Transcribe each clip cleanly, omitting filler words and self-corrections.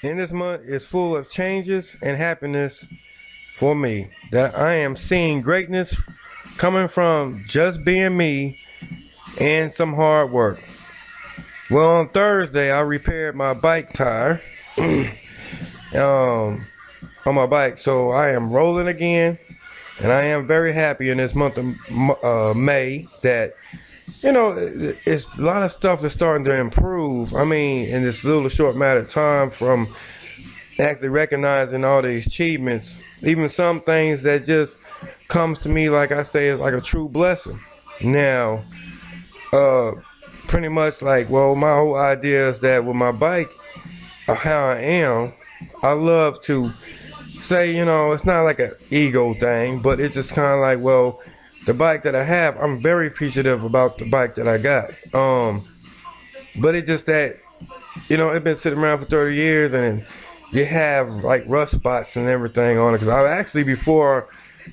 And this month is full of changes and happiness for me. That I am seeing greatness coming from just being me and some hard work. Well, on Thursday, I repaired my bike tire um, on my bike, so I am rolling again, and I am very happy in this month of May that it's a lot of stuff is starting to improve. I mean, in this little short matter of time, from actually recognizing all the achievements, even some things that just comes to me, like I say, is like a true blessing. Now, uh, pretty much like, well, my whole idea is that with my bike, how I am, I love to say, it's not like an ego thing, but it's just kind of like, well, the bike that I have, I'm very appreciative about the bike that I got. But it's just that, it's been sitting around for 30 years and you have like rust spots and everything on it. Because I actually, before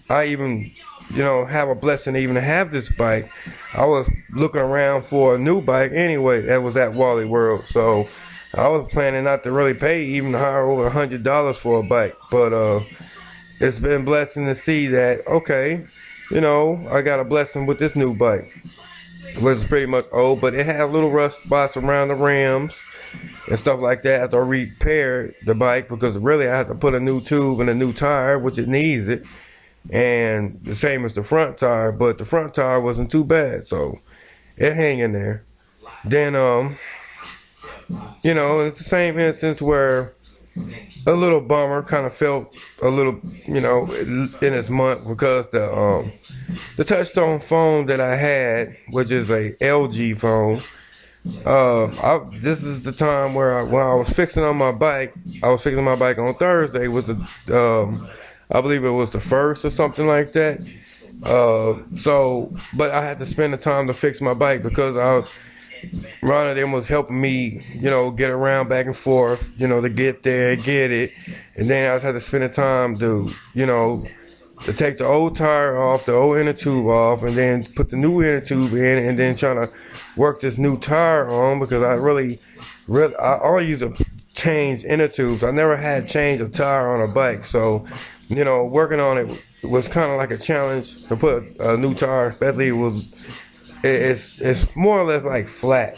I even, have a blessing to even have this bike, I was looking around for a new bike anyway. That was at Wally World. So I was planning not to really pay even higher over $100 for a bike. But it's been a blessing to see that, okay, I got a blessing with this new bike. It was pretty much old, but it had little rust spots around the rims and stuff like that after I repaired the bike, because really I had to put a new tube and a new tire, which it needs it. And the same as the front tire, but the front tire wasn't too bad, so it hang in there. Then, it's the same instance where a little bummer kind of felt a little, in this month, because the touchstone phone that I had, which is a LG phone, this is the time where when I was fixing on my bike, I was fixing my bike on Thursday with I believe it was the first or something like that. But I had to spend the time to fix my bike because Rhonda then was helping me, get around back and forth, to get there, get it. And then I had to spend the time to take the old tire off, the old inner tube off, and then put the new inner tube in, and then trying to work this new tire on, because I always used to change inner tubes. I never had changed a tire on a bike, so working on it was kind of like a challenge to put a new tire, especially it's more or less like flat.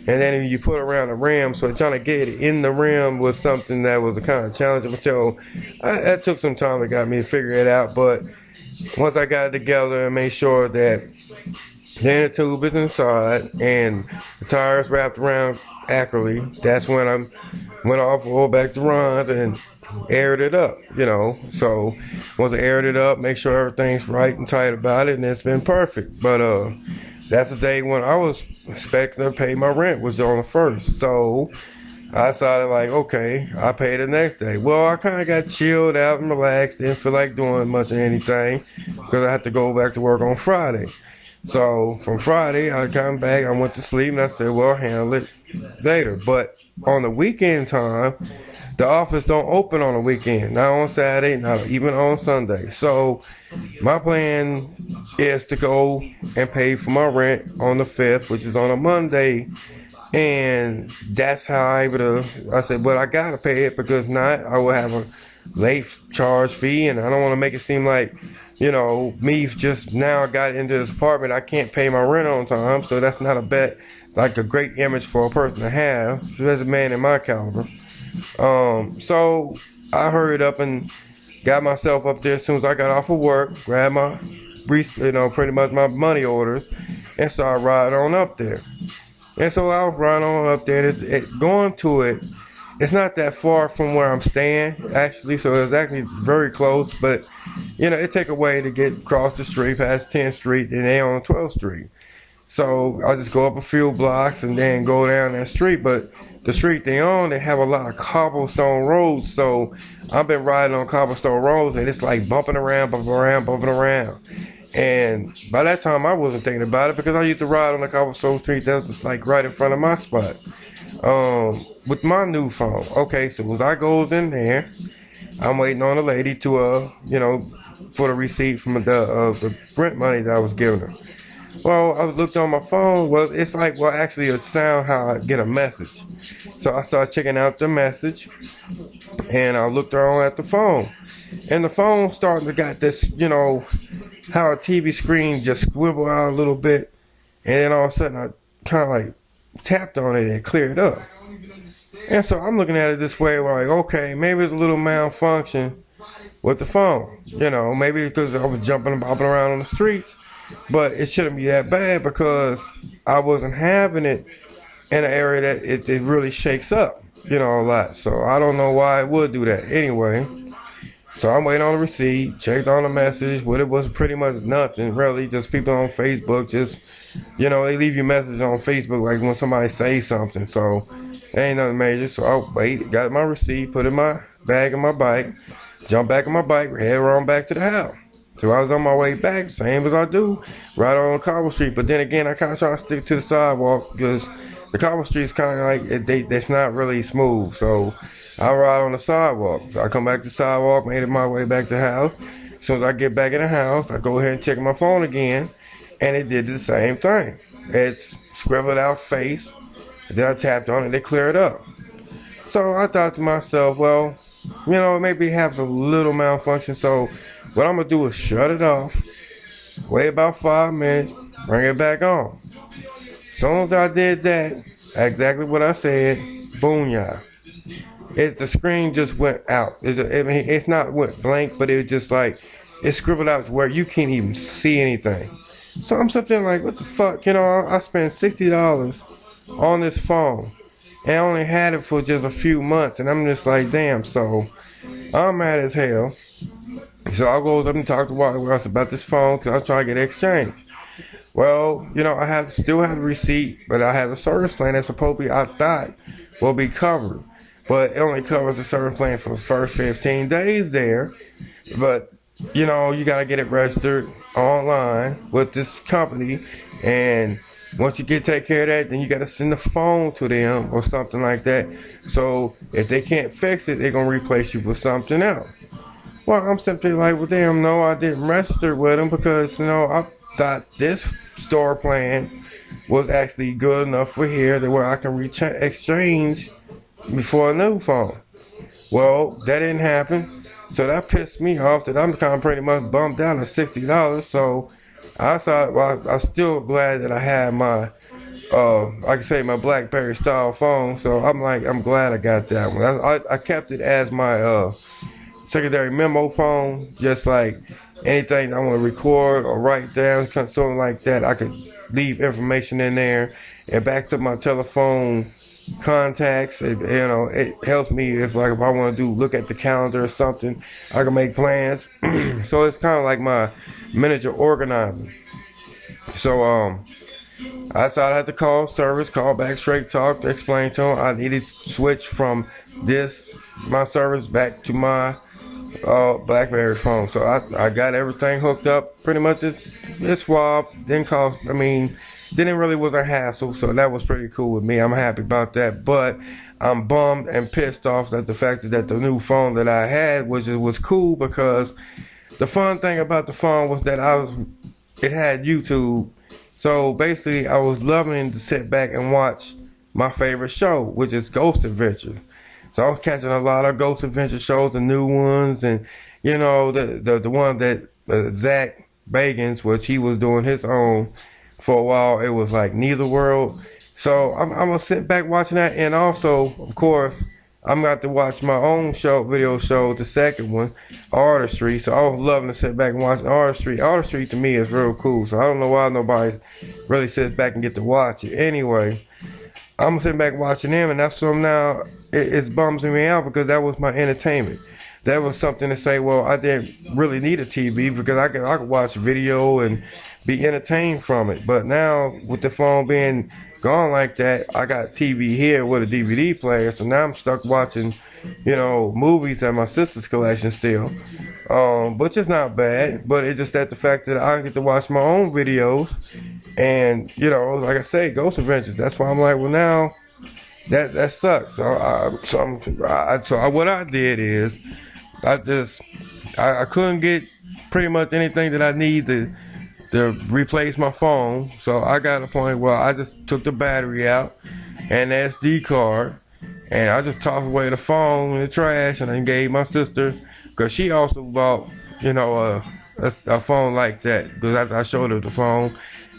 And then you put around the rim, so trying to get it in the rim was something that was a kind of challenge. So that took some time to got me to figure it out. But once I got it together and made sure that the inner tube is inside and the tires wrapped around accurately, that's when I went off, rolled back to Ron's and aired it up, So once I aired it up, make sure everything's right and tight about it, and it's been perfect. But that's the day when I was expecting to pay my rent, was on the 1st. So I decided, like, okay, I pay the next day. Well, I kind of got chilled out and relaxed, didn't feel like doing much of anything because I had to go back to work on Friday. So from Friday, I come back, I went to sleep, and I said, well, I'll handle it later. But on the weekend time, the office don't open on the weekend, not on Saturday, not even on Sunday. So my plan is to go and pay for my rent on the 5th, which is on a Monday. And that's how I said, well, I got to pay it, because not, I will have a late charge fee, and I don't want to make it seem like, me just now got into this apartment, I can't pay my rent on time. So that's not a great image for a person to have, as a man in my caliber. So I hurried up and got myself up there as soon as I got off of work, grabbed my, pretty much my money orders, and started riding on up there. And so I was riding on up there, and going to it, it's not that far from where I'm staying, actually, so it's actually very close, but, it take a way to get across the street, past 10th Street, and they on 12th Street. So I just go up a few blocks and then go down that street. But the street they on, they have a lot of cobblestone roads. So I've been riding on cobblestone roads, and it's like bumping around. And by that time, I wasn't thinking about it, because I used to ride on the cobblestone street that was like right in front of my spot. With my new phone. Okay, so as I goes in there, I'm waiting on the lady to, for the receipt from the rent money that I was giving her. Well, I looked on my phone. Well, it's like, actually, a sound how I get a message. So I started checking out the message, and I looked around at the phone. And the phone started to got this, how a TV screen just swivel out a little bit. And then all of a sudden I kind of like tapped on it and cleared up. And so I'm looking at it this way, like, okay, maybe it's a little malfunction with the phone. Maybe because I was jumping and bopping around on the streets. But it shouldn't be that bad because I wasn't having it in an area that it really shakes up, a lot. So I don't know why it would do that. Anyway, so I'm waiting on the receipt, checked on the message. Well, it was pretty much nothing, really. Just people on Facebook just, they leave you messages on Facebook like when somebody says something. So it ain't nothing major. So I wait, got my receipt, put it in my bag in my bike, jumped back on my bike, head on back to the house. So I was on my way back, same as I do, right on Cobble Street. But then again, I kind of try to stick to the sidewalk because the Cobble Street is kind of like, that's not really smooth. So I ride on the sidewalk. So I come back to the sidewalk, made it my way back to the house. As soon as I get back in the house, I go ahead and check my phone again, and it did the same thing. It's scribbled out face. Then I tapped on it, it cleared up. So I thought to myself, well, maybe it has a little malfunction. So what I'm going to do is shut it off, wait about 5 minutes, bring it back on. As soon as I did that, exactly what I said, boom, y'all. The screen just went out. It's not went blank, but it was just like, it scribbled out to where you can't even see anything. So I'm sitting like, what the fuck? I spent $60 on this phone, and I only had it for just a few months, and I'm just like, damn, so I'm mad as hell. So I goes up and talk to Waterhouse about this phone because I'm trying to get it exchanged. Well, I still have the receipt, but I have a service plan that supposedly I thought will be covered. But it only covers the service plan for the first 15 days there. But, you got to get it registered online with this company. And once you take care of that, then you got to send the phone to them or something like that. So if they can't fix it, they're going to replace you with something else. Well, I'm simply like, well, damn, no, I didn't register with them because, I thought this store plan was actually good enough for here to where I can exchange before a new phone. Well, that didn't happen. So that pissed me off that I'm kind of pretty much bumped down to $60. So I thought, well, I'm still glad that I had my, my BlackBerry style phone. So I'm glad I got that one. I kept it as my, secondary memo phone, just like anything I want to record or write down, something like that. I could leave information in there. It backs up my telephone contacts. It helps me if I want to look at the calendar or something. I can make plans. So it's kind of like my miniature organizer. So I thought I had to call service, call back straight talk to explain to them I needed to switch from my service back to my BlackBerry phone. So I got everything hooked up. Pretty much it swapped. Didn't really was a hassle. So that was pretty cool with me. I'm happy about that. But I'm bummed and pissed off at the fact that the new phone that I had was cool because the fun thing about the phone was that it had YouTube. So basically I was loving to sit back and watch my favorite show, which is Ghost Adventure. So I was catching a lot of Ghost Adventure shows, the new ones, and the one that Zach Bagans, which he was doing his own for a while. It was like Netherworld. So I'm gonna sit back watching that, and also, of course, I'm going to watch my own video show, the second one, Artistry. So I was loving to sit back and watch Artistry. Artistry to me is real cool. So I don't know why nobody really sits back and get to watch it. Anyway, I'm sitting back watching them, and that's what now it bums me out because that was my entertainment. That was something to say, well, I didn't really need a TV because I could watch video and be entertained from it. But now with the phone being gone like that, I got TV here with a DVD player, so now I'm stuck watching, movies at my sister's collection still. Which is not bad, but it's just that the fact that I get to watch my own videos, and like I say, Ghost Adventures. That's why I'm like, well, now that sucks. So what I did is I couldn't get pretty much anything that I need to replace my phone. So I got a point where I just took the battery out and the SD card, And I just tossed away the phone in the trash and then gave my sister, because she also bought, a phone like that. Because after I showed her the phone,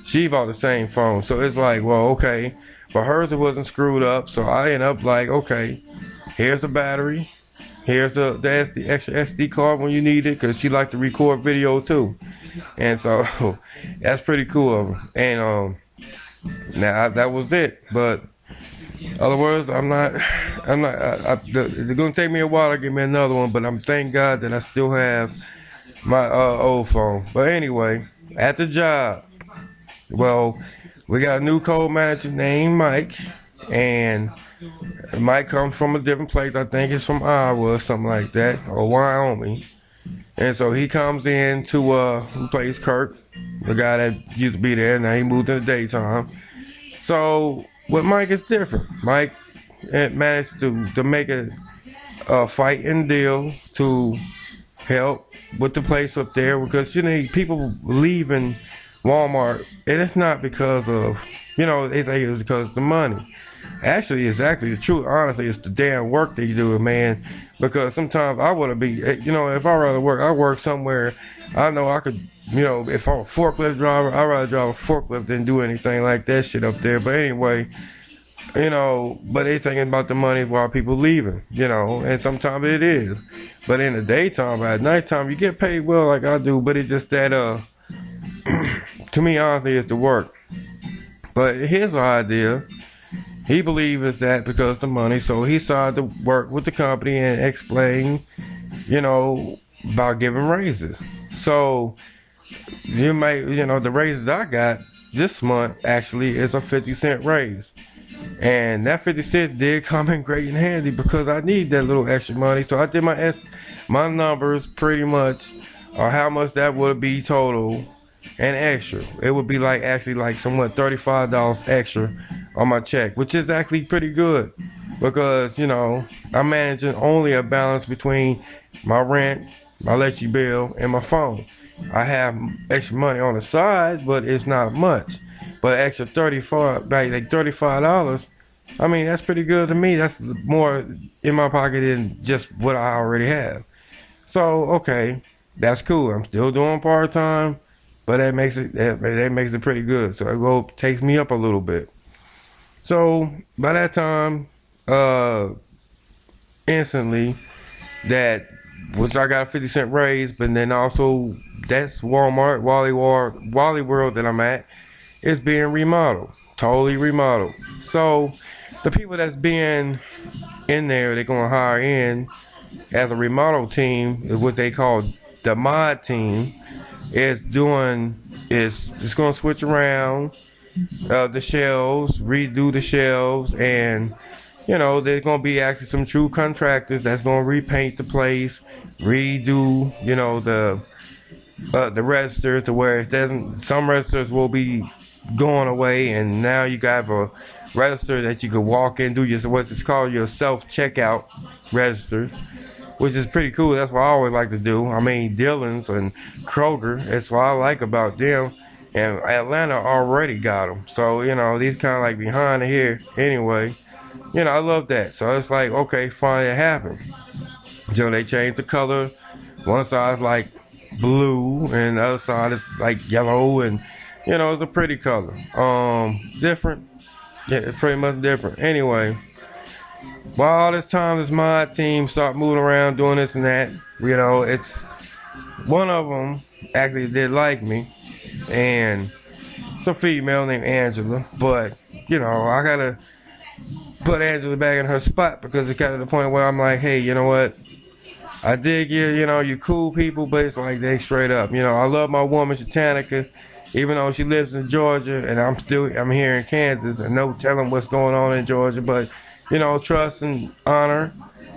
she bought the same phone. So it's like, well, okay. But hers, it wasn't screwed up. So I end up like, okay, here's the battery. Here's the extra SD card when you need it, because she liked to record video too. And so that's pretty cool of her. And now that was it. But other words, it's gonna take me a while to get me another one, but I'm thank God that I still have my old phone. But anyway, at the job, well, we got a new code manager named Mike, and Mike comes from a different place. I think it's from Iowa or something like that, or Wyoming. And so he comes in to replace Kirk, the guy that used to be there. Now he moved in the daytime. So with Mike, it's different. Mike managed to make a fight and deal to help with the place up there, because people leaving Walmart, and it's not because of they think it's because of the money. Actually, it's actually the truth. Honestly, it's the damn work they do, man. Because sometimes I want to be, if I rather work, I work somewhere. I know I could, if I'm a forklift driver, I'd rather drive a forklift than do anything like that shit up there. But anyway, but they thinking about the money while people leaving, and sometimes it is. But in the daytime, at nighttime, you get paid well like I do, but it's just that, to me, honestly, it's the work. But here's the idea. He believes it's that because of the money, so he started to work with the company and explain, about giving raises. So you may, the raises I got this month actually is a 50-cent raise. And that 50 cents did come in great and handy because I need that little extra money. So I did my numbers pretty much, or how much that would be total and extra. It would be actually somewhat $35 extra on my check, which is actually pretty good because, I'm managing only a balance between my rent, my electric bill, and my phone. I have extra money on the side, but it's not much. But extra $35, I mean, that's pretty good to me. That's more in my pocket than just what I already have. So, okay, that's cool. I'm still doing part-time, but that makes it pretty good. So it takes me up a little bit. So by that time, instantly, which I got a 50-cent raise, but then also that's Walmart, Wally World that I'm at, is being remodeled, totally remodeled. So the people that's being in there, they're going to hire in as a remodel team, is what they call the mod team. It's going to switch around the shelves, redo the shelves, and there's going to be actually some true contractors that's going to repaint the place, redo the registers to where it doesn't. Some registers will be going away, and now you got a register that you can walk in, do what's called your self-checkout registers, which is pretty cool. That's what I always like to do. I mean, Dillon's and Kroger, that's what I like about them. And Atlanta already got them. So, these kind of behind here anyway. I love that. So it's okay, fine, it happened. They changed the color. One side is blue and the other side is yellow, and it's a pretty color. Different. Yeah, it's pretty much different. Anyway, while all this time this mod team start moving around doing this and that, it's one of them actually did like me, and it's a female named Angela, but I gotta put Angela back in her spot because it got to the point where I'm like, hey, you know what? I dig you, you cool people, but it's they straight up. I love my woman, Shatanica, even though she lives in Georgia and I'm here in Kansas and no telling what's going on in Georgia, but, trust and honor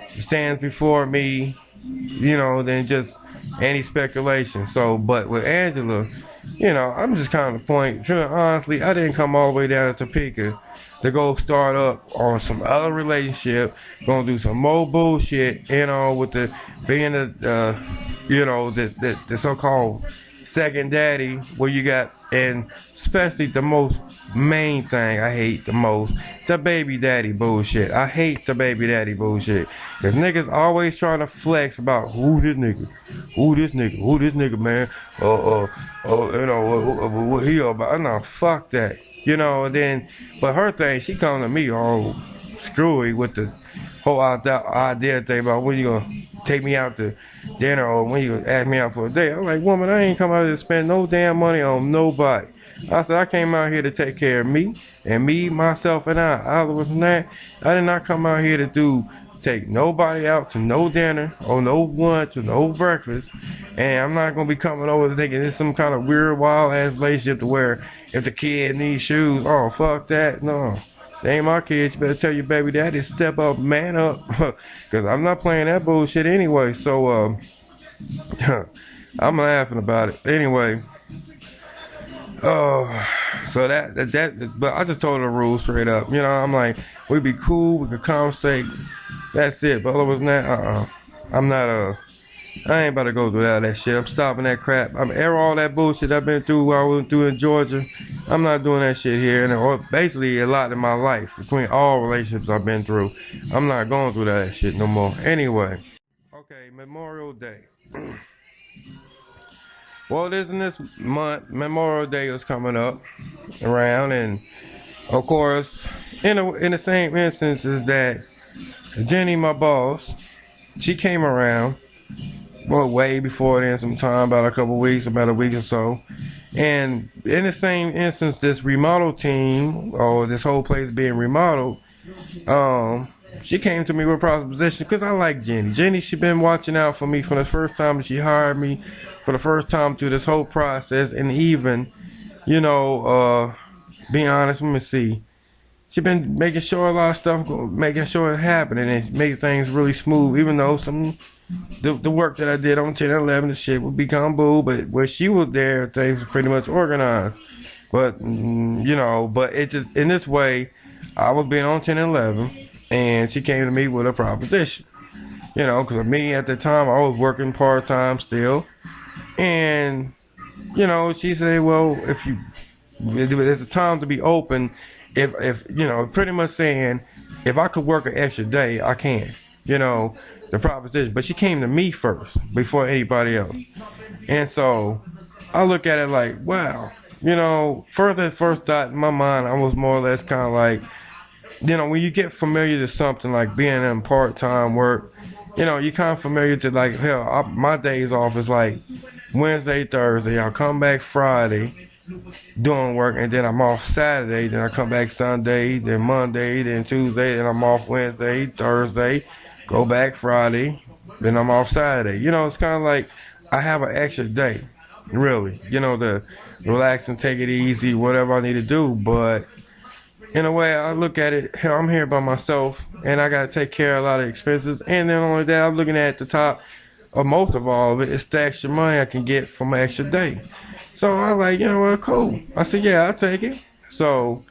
stands before me, than just any speculation. So, but with Angela, I'm just kind of the point. Honestly, I didn't come all the way down to Topeka to go start up on some other relationship, gonna do some more bullshit, with the being the so-called second daddy, where you got, and especially the most main thing I hate the most, the baby daddy bullshit. I hate the baby daddy bullshit. Cause niggas always trying to flex about who this nigga, who this nigga, man. You know, what he about. No, fuck that. You know, and then, but her thing, she come to me all screwy with the whole idea thing about when you gonna take me out to dinner or when you gonna ask me out for a date. I'm like, woman, I ain't come out here to spend no damn money on nobody. I said, I came out here to take care of me and me, myself, and I. Other than that, I did not come out here to take nobody out to no dinner or no lunch or no breakfast. And I'm not going to be coming over to thinking it's some kind of weird, wild ass relationship to where if the kid needs shoes, oh, fuck that. No, they ain't my kids. You better tell your baby daddy to step up, man up. Because I'm not playing that bullshit anyway. So, I'm laughing about it. Anyway. So but I just told her the rules straight up. You know, I'm like, we be cool, we could conversate. That's it. But other than that, I'm not, I ain't about to go through all that shit. I'm stopping that crap. All that bullshit I've been through while I was through in Georgia. I'm not doing that shit here. Or basically a lot in my life, between all relationships I've been through. I'm not going through that shit no more. Anyway. Okay, Memorial Day. Well, this month, Memorial Day is coming up around, and of course, in the same instance is that Jenny, my boss, she came around, well, way before then, sometime, about a week or so, and in the same instance, this remodel team, or this whole place being remodeled, she came to me with a proposition because I like Jenny. Jenny, she been watching out for me from the first time she hired me, for the first time through this whole process, and even, you know, being honest, let me see. She been making sure a lot of stuff, making sure it's happening and make things really smooth, even though the work that I did on 10 and 11, the shit would become boo, but where she was there, things were pretty much organized. But, you know, but it just, in this way, I was being on 10 and 11, and she came to me with a proposition. You know, because me at the time, I was working part-time still. And, you know, she said, well, it's a time to be open. If you know, pretty much saying, if I could work an extra day, I can. You know, the proposition. But she came to me first before anybody else. And so I look at it like, wow. You know, first thought in my mind, I was more or less kind of like, you know, when you get familiar to something like being in part-time work, you know, you're kind of familiar to, like, hell, my days off is like Wednesday, Thursday. I'll come back Friday doing work, and then I'm off Saturday. Then I come back Sunday, then Monday, then Tuesday, then I'm off Wednesday, Thursday, go back Friday, then I'm off Saturday. You know, it's kind of like I have an extra day, really. You know, to relax and take it easy, whatever I need to do. But in a way, I look at it, hell, I'm here by myself, and I got to take care of a lot of expenses. And then only that, I'm looking at the top of most of all of it, it's the extra money I can get from an extra day. So I like, you know what, cool. I said, yeah, I'll take it. So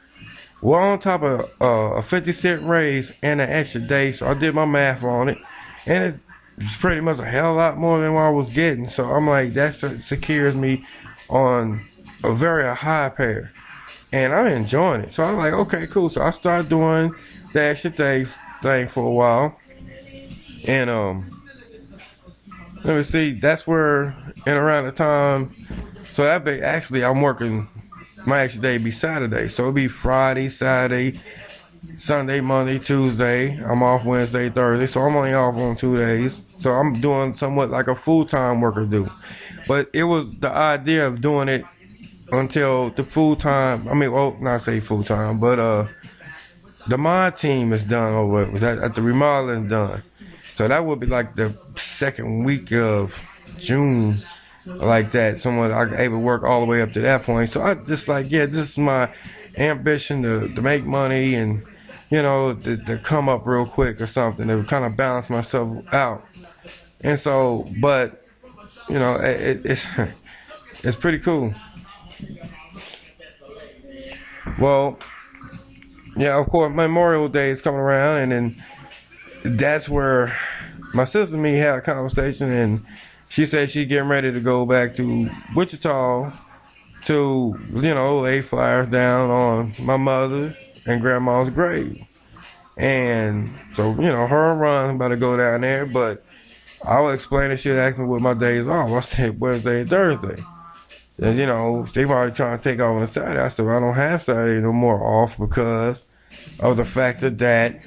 we're on top of a 50-cent raise and an extra day. So I did my math on it, and it's pretty much a hell of a lot more than what I was getting. So I'm like, that secures me on a very high pair. And I'm enjoying it. So I'm like, okay, cool. So I started doing the extra day thing for a while. And let me see, that's where, and around the time, so that be, actually I'm working, my extra day be Saturday. So it'll be Friday, Saturday, Sunday, Monday, Tuesday. I'm off Wednesday, Thursday. So I'm only off on 2 days. So I'm doing somewhat like a full-time worker do. But it was the idea of doing it until the full-time, I mean, well, not say full-time, but the mod team is done over at the remodeling done. So that would be like the second week of June, like that. Someone I able to work all the way up to that point. So I just like, yeah, this is my ambition to make money and, you know, to come up real quick or something, to kind of balance myself out. And so, but, you know, it's pretty cool. Well, yeah, of course, Memorial Day is coming around, and then that's where my sister and me had a conversation, and she said she getting ready to go back to Wichita to, lay flyers down on my mother and grandma's grave. And so, her and Ron about to go down there, but I was explaining shit, asking what my days off. I said Wednesday and Thursday. And, they probably trying to take off on a Saturday. I said, well, I don't have Saturday no more off because of the fact that,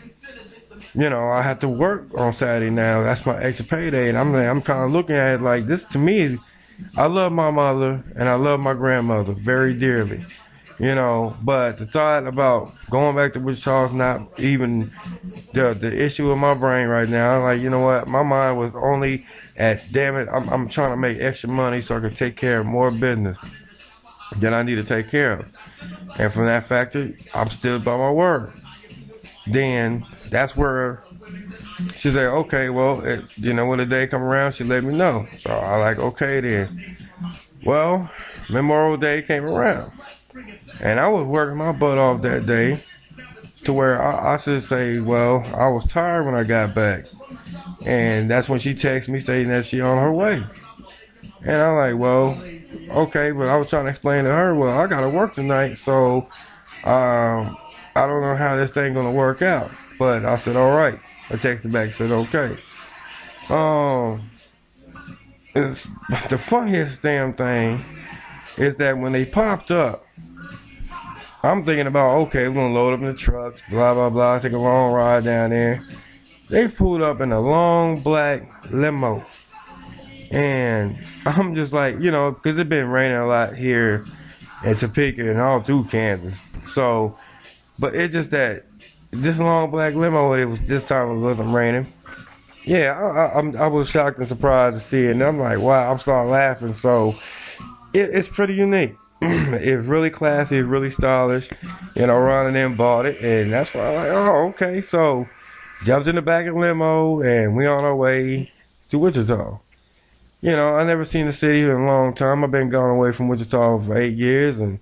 I have to work on Saturday now. That's my extra payday. And I'm kind of looking at it like this to me. I love my mother and I love my grandmother very dearly, but the thought about going back to Wichita is not even the issue in my brain right now. Like, you know what? My mind was only at, damn it, I'm trying to make extra money so I can take care of more business that I need to take care of. And from that factor, I'm still by my word. Then that's where she said, okay, well, when the day come around, she let me know. So I like, okay then. Well, Memorial Day came around. And I was working my butt off that day to where I should say, well, I was tired when I got back. And that's when she texted me saying that she on her way. And I'm like, well, okay, but I was trying to explain to her, well, I got to work tonight, so I don't know how this thing going to work out. But I said, all right. I texted back and said, okay. It's, the funniest damn thing is that when they popped up, I'm thinking about, okay, we're going to load up in the trucks, blah, blah, blah, take a long ride down there. They pulled up in a long black limo. And I'm just like, because it's been raining a lot here in Topeka and all through Kansas. So, but it's just that this long black limo, this time it wasn't raining. Yeah, I was shocked and surprised to see it. And I'm like, wow, I'm starting laughing. So, it's pretty unique. It's really classy, it's really stylish. Ron and them bought it, and that's why I'm like, oh, okay. So, jumped in the back of the limo, and we on our way to Wichita. I never seen the city in a long time. I've been gone away from Wichita for 8 years, and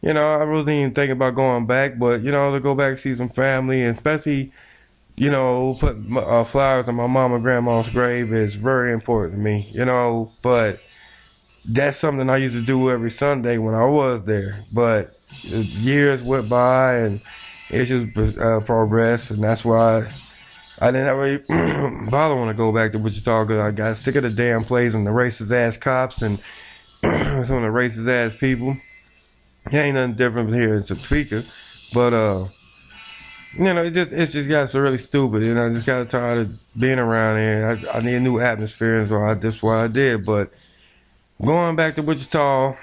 I really didn't even think about going back. But to go back and see some family, and especially put flowers on my mom and grandma's grave is very important to me. But that's something I used to do every Sunday when I was there. But years went by and it just progressed, and that's why I didn't really bother want to go back to Wichita because I got sick of the damn place and the racist ass cops and some of the racist ass people. It ain't nothing different here in Topeka, but it just got so really stupid, and I just got tired of being around here. I need a new atmosphere, and so that's what I did. But going back to Wichita,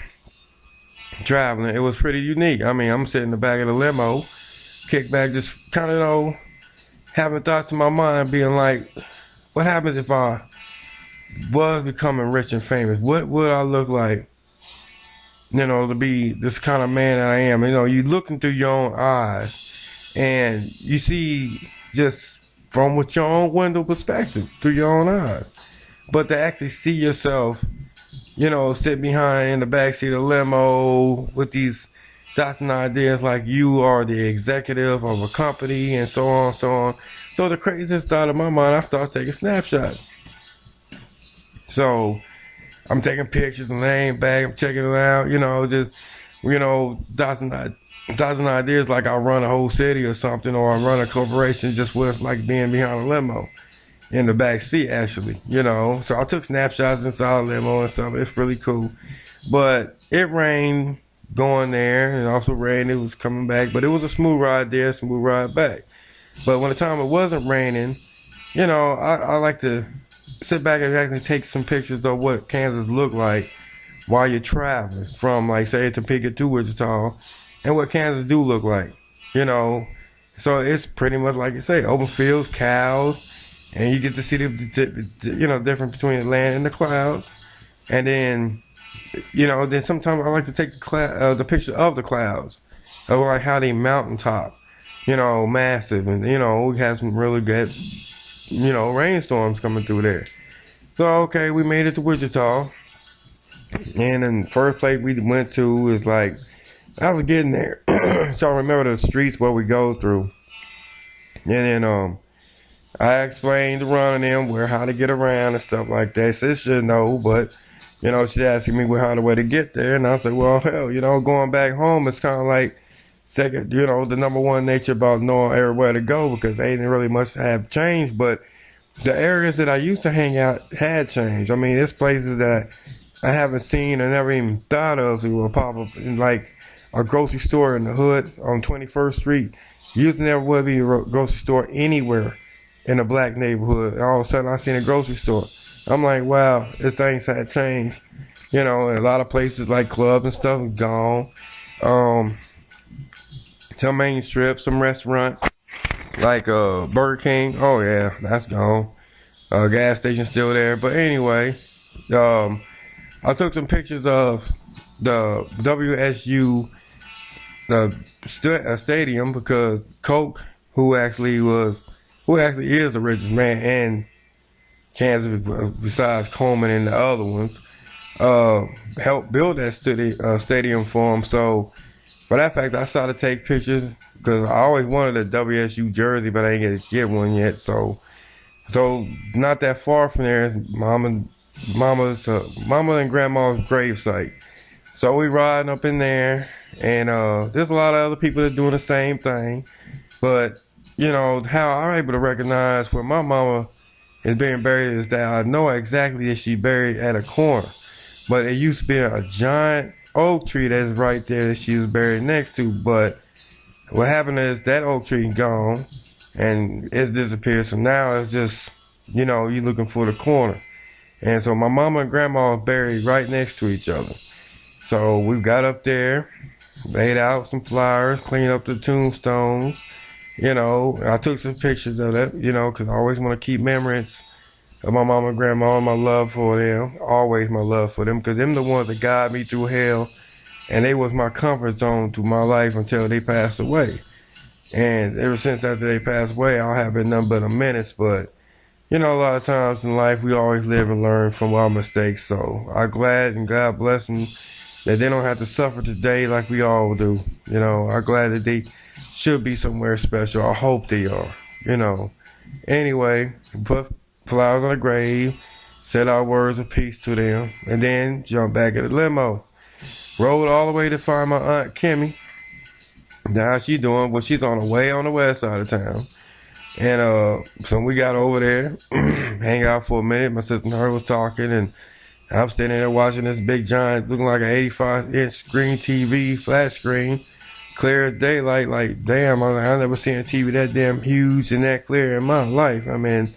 traveling, it was pretty unique. I mean, I'm sitting in the back of the limo, kick back, just kind of, having thoughts in my mind, being like, what happens if I was becoming rich and famous? What would I look like, to be this kind of man that I am? You looking through your own eyes, and you see just from with your own window perspective, through your own eyes. But to actually see yourself, sit behind in the backseat of the limo with these thoughts and ideas like you are the executive of a company and so on and so on. So the craziest thought in my mind, I started taking snapshots. So I'm taking pictures and laying back, I'm checking it out, thoughts and ideas like I run a whole city or something, or I run a corporation, just what it's like being behind a limo. In the back seat, actually, So I took snapshots inside the limo and stuff. It's really cool. But it rained going there, and also rained. It was coming back, but it was a smooth ride there, smooth ride back. But when the time it wasn't raining, I like to sit back and actually take some pictures of what Kansas looked like while you're traveling from, like, say, Topeka to Wichita, and what Kansas do look like, So it's pretty much like you say, open fields, cows. And you get to see the difference between the land and the clouds. And then, then sometimes I like to take the picture of the clouds, of like how they mountaintop, massive. And, we had some really good, rainstorms coming through there. So, okay, we made it to Wichita. And then the first place we went to is like, I was getting there. So I remember the streets where we go through. And then, I explained to Ron and them where how to get around and stuff like that. She should know, but she's asking me how the way to get there, and I said, well, hell, going back home is kind of like second, the number one nature about knowing everywhere to go because they didn't really much have changed, but the areas that I used to hang out had changed. I mean, there's places that I haven't seen or never even thought of that will pop up in like a grocery store in the hood on 21st Street. Used to never would be a grocery store anywhere in a black neighborhood. And all of a sudden I seen a grocery store. I'm like, wow, this things had changed. And a lot of places like clubs and stuff gone. Some main strips, some restaurants like Burger King. Oh yeah, that's gone. Gas station still there. But anyway, I took some pictures of the WSU stadium because Coke, who actually is the richest man in Kansas besides Coleman and the other ones, helped build that stadium for him. So for that fact, I started to take pictures because I always wanted a WSU jersey, but I didn't get one yet. So not that far from there is mama and grandma's gravesite. So we riding up in there, and there's a lot of other people that doing the same thing. But how I'm able to recognize where my mama is being buried is that I know exactly that she buried at a corner. But it used to be a giant oak tree that's right there that she was buried next to. But what happened is that oak tree gone and it's disappeared. So now it's just, you looking for the corner. And so my mama and grandma are buried right next to each other. So we got up there, laid out some flowers, cleaned up the tombstones. I took some pictures of that, because I always want to keep memories of my mama and grandma and my love for them. Always my love for them, because them the ones that guide me through hell, and they was my comfort zone through my life until they passed away. And ever since after they passed away, I have been nothing but a menace. But a lot of times in life, we always live and learn from our mistakes. So I'm glad and God bless them that they don't have to suffer today like we all do. I'm glad that they should be somewhere special. I hope they are. Anyway, put flowers on the grave, said our words of peace to them, and then jumped back in the limo. Rode all the way to find my Aunt Kimmy. Now she doing what she's on the way on the west side of town. And so we got over there, hang out for a minute. My sister and her was talking, and I'm standing there watching this big giant, looking like an 85-inch screen TV, flat screen, clear as daylight. Like, damn, I never seen a TV that damn huge and that clear in my life. I mean,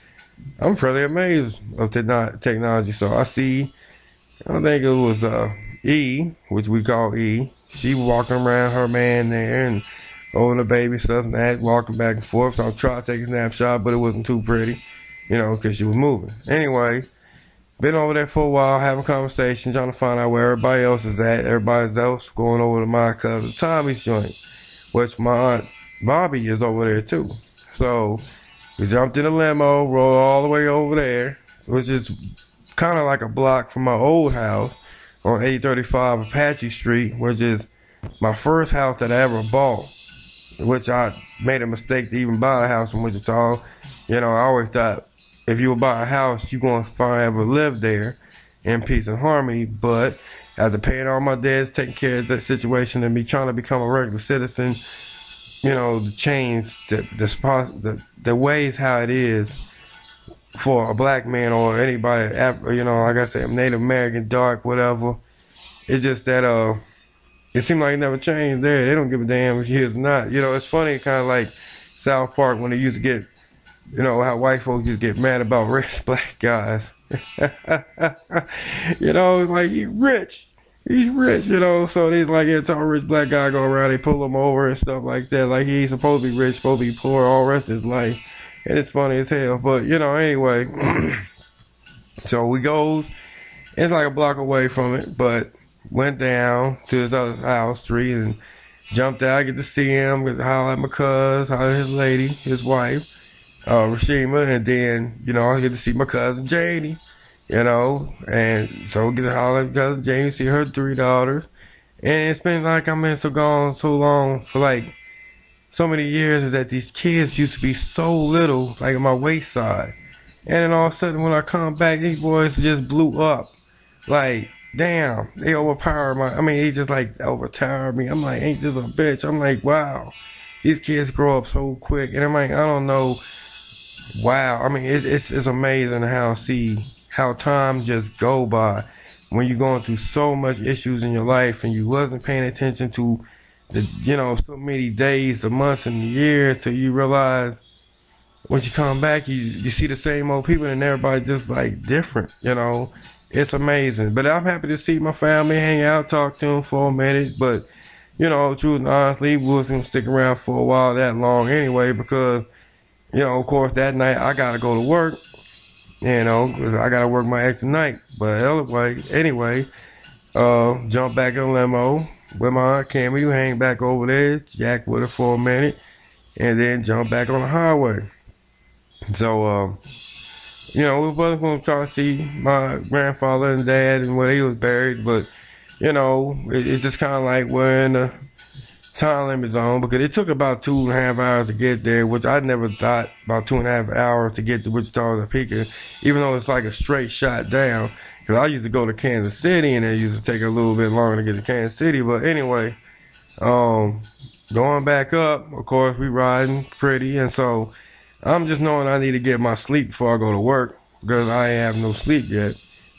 I'm fairly amazed of technology. So I see, I think it was E, which we call E. She walking around her man there and holding the baby stuff and that, walking back and forth. So I tried to take a snapshot, but it wasn't too pretty, because she was moving. Anyway, been over there for a while, having conversation, trying to find out where everybody else is at. Everybody else going over to my cousin Tommy's joint, which my aunt Bobby is over there too. So we jumped in a limo, rolled all the way over there, which is kind of like a block from my old house on 835 Apache Street, which is my first house that I ever bought, which I made a mistake to even buy a house in Wichita. I always thought if you would buy a house, you're going to forever live there in peace and harmony. But after paying all my debts, taking care of that situation, and me trying to become a regular citizen, to change the ways how it is for a black man or anybody, like I said, Native American, dark, whatever. It's just that it seemed like it never changed there. They don't give a damn if he is not. It's funny, kind of like South Park when they used to get, how white folks used to get mad about rich black guys. It's like, he's rich. So they like every time a rich black guy go around, they pull him over and stuff like that. Like he ain't supposed to be rich, supposed to be poor all the rest of his life. And it's funny as hell. But, anyway. So we goes, it's like a block away from it, but went down to his other house, street, and jumped out, get to see him, get to holler at my cousin, holler at his lady, his wife, Rashima, and then, I get to see my cousin Janie, and so get to holler at my cousin Janie, see her 3 daughters, and it's been like I've been gone so long for like so many years is that these kids used to be so little, like at my waist side. And then all of a sudden when I come back, these boys just blew up. Like, damn, they overpowered they just like overpowered me. I'm like, ain't this a bitch? I'm like, wow. These kids grow up so quick. And I'm like, I don't know. Wow. I mean, it's amazing how time just go by when you're going through so much issues in your life and you wasn't paying attention to so many days, the months and the years till you realize once you come back, you see the same old people and everybody just like different, It's amazing. But I'm happy to see my family, hang out, talk to them for a minute. But, truth and honestly, we wasn't going to stick around for a while that long anyway because, of course, that night I got to go to work, because I got to work my extra night. But anyway, jump back in the limo with my Aunt Cammy, hang back over there, jack with her for a minute, and then jump back on the highway. So, we wasn't going to try to see my grandfather and dad and where he was buried, but, it's just kind of like we're in the time limit zone because it took about 2.5 hours to get there, which I never thought about 2.5 hours to get to Wichita, Topeka, even though it's like a straight shot down. Because I used to go to Kansas City and it used to take a little bit longer to get to Kansas City. But anyway, going back up, of course, we riding pretty. And so I'm just knowing I need to get my sleep before I go to work because I ain't have no sleep yet.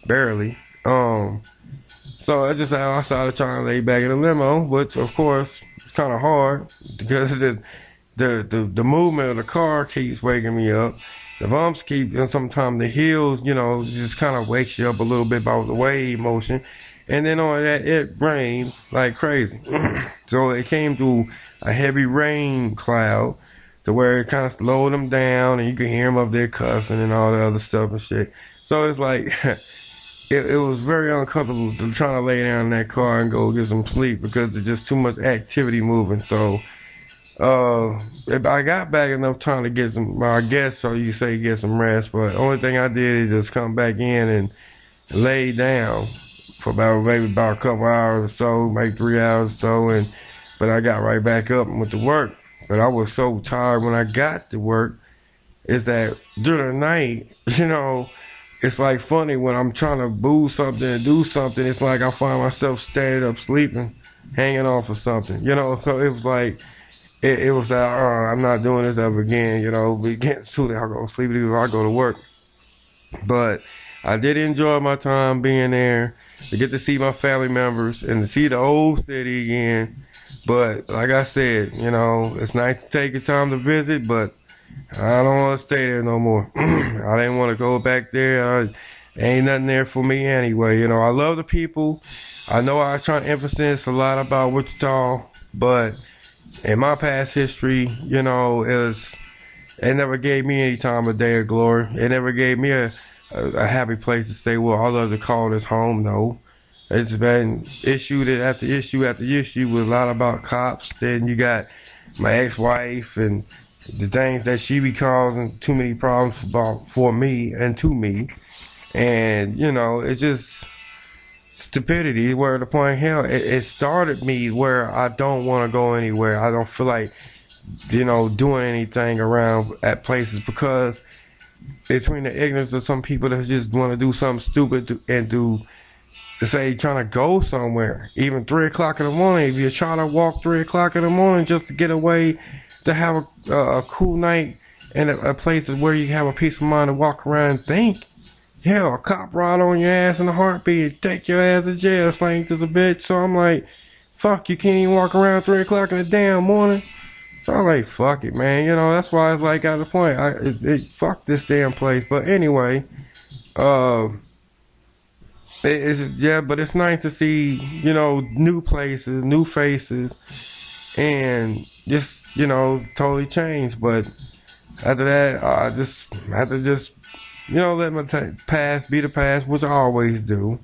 Barely. So I started trying to lay back in the limo, which of course it's kind of hard because the movement of the car keeps waking me up. The bumps and sometimes the hills, just kind of wakes you up a little bit by the wave motion. And then on that, it rained like crazy. So it came through a heavy rain cloud to where it kind of slowed them down and you could hear them up there cussing and all the other stuff and shit. So it's like, it was very uncomfortable to trying to lay down in that car and go get some sleep because there's just too much activity moving. So, if I got back enough time to get some, I guess, so you say get some rest, but the only thing I did is just come back in and lay down for maybe about a couple hours or so, maybe 3 hours or so, but I got right back up and went to work. But I was so tired when I got to work, is that during the night, it's like funny when I'm trying to boo something and do something, it's like I find myself standing up sleeping, hanging off of something, so it was like, it was that, I'm not doing this ever again, we get to that I'm going to sleep if I go to work. But I did enjoy my time being there, to get to see my family members and to see the old city again. But like I said, it's nice to take your time to visit, but I don't want to stay there no more. I didn't want to go back there. Ain't nothing there for me anyway. I love the people. I know I try to emphasize a lot about Wichita, but in my past history, it never gave me any time of day of glory. It never gave me a happy place to say, well, I love to call this home. No. It's been issue after issue after issue with a lot about cops. Then you got my ex-wife and the things that she be causing too many problems for me and to me. And, it's just stupidity where the point, hell, it started me where I don't want to go anywhere. I don't feel like, doing anything around at places because between the ignorance of some people that just want to do something stupid to say trying to go somewhere, even 3 o'clock in the morning, if you try to walk 3 o'clock in the morning just to get away, to have a cool night and a place where you have a peace of mind to walk around and think. Hell, a cop ride on your ass in a heartbeat and take your ass to jail, slang to the bitch. So I'm like, fuck, you can't even walk around 3 o'clock in the damn morning. So I'm like, fuck it, man. That's why it's like at the point, fuck this damn place. But anyway, but it's nice to see, new places, new faces, and just, totally change. But after that, I just have to let my past be the past, which I always do,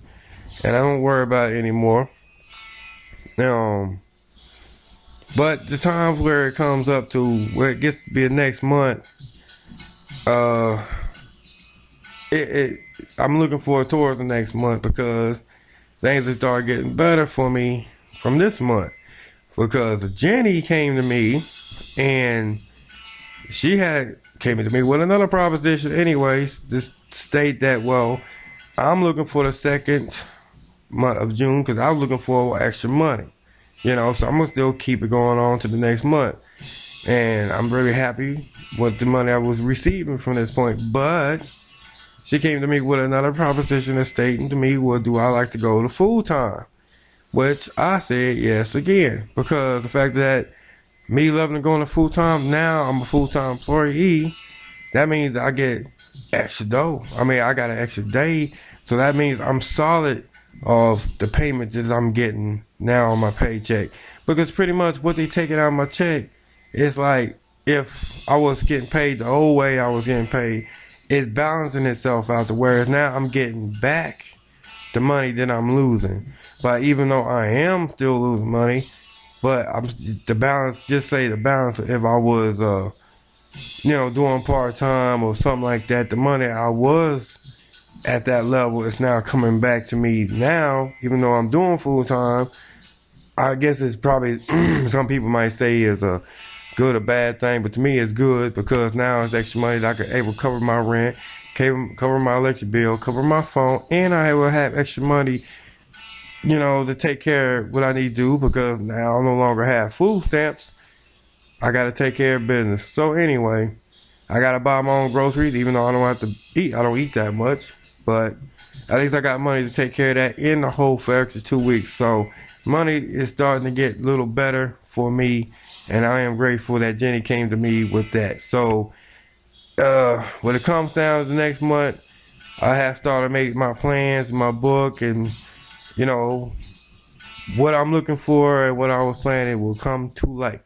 and I don't worry about it anymore. But the times where it comes up to where it gets to be the next month, I'm looking forward towards the next month because things will start getting better for me from this month. Because Jenny came to me And she had came to me with another proposition anyways, just state that, well, I'm looking for the second month of June because I was looking for extra money. So I'm gonna still keep it going on to the next month. And I'm really happy with the money I was receiving from this point. But she came to me with another proposition and stating to me, well, do I like to go to full time? Which I said yes again. Because the fact that me loving to go into full time, now I'm a full time employee, that means that I get extra dough. I mean, I got an extra day. So that means I'm solid of the payments that I'm getting now on my paycheck. Because pretty much what they taking out of my check is like, if I was getting paid the old way I was getting paid, it's balancing itself out to whereas now I'm getting back the money that I'm losing. But even though I am still losing money, but I'm the balance, just say the balance, if I was doing part time or something like that, the money I was at that level is now coming back to me now, even though I'm doing full time. I guess it's probably some people might say is a good or bad thing, but to me it's good because now it's extra money that I can able to cover my rent, cover my electric bill, cover my phone, and I will have extra money, to take care of what I need to do because now I no longer have food stamps. I got to take care of business. So anyway, I got to buy my own groceries, even though I don't have to eat. I don't eat that much, but at least I got money to take care of that in the hole for extra 2 weeks. So money is starting to get a little better for me, and I am grateful that Jenny came to me with that. So when it comes down to the next month, I have started making my plans, my book, and what I'm looking for and what I was planning will come to light.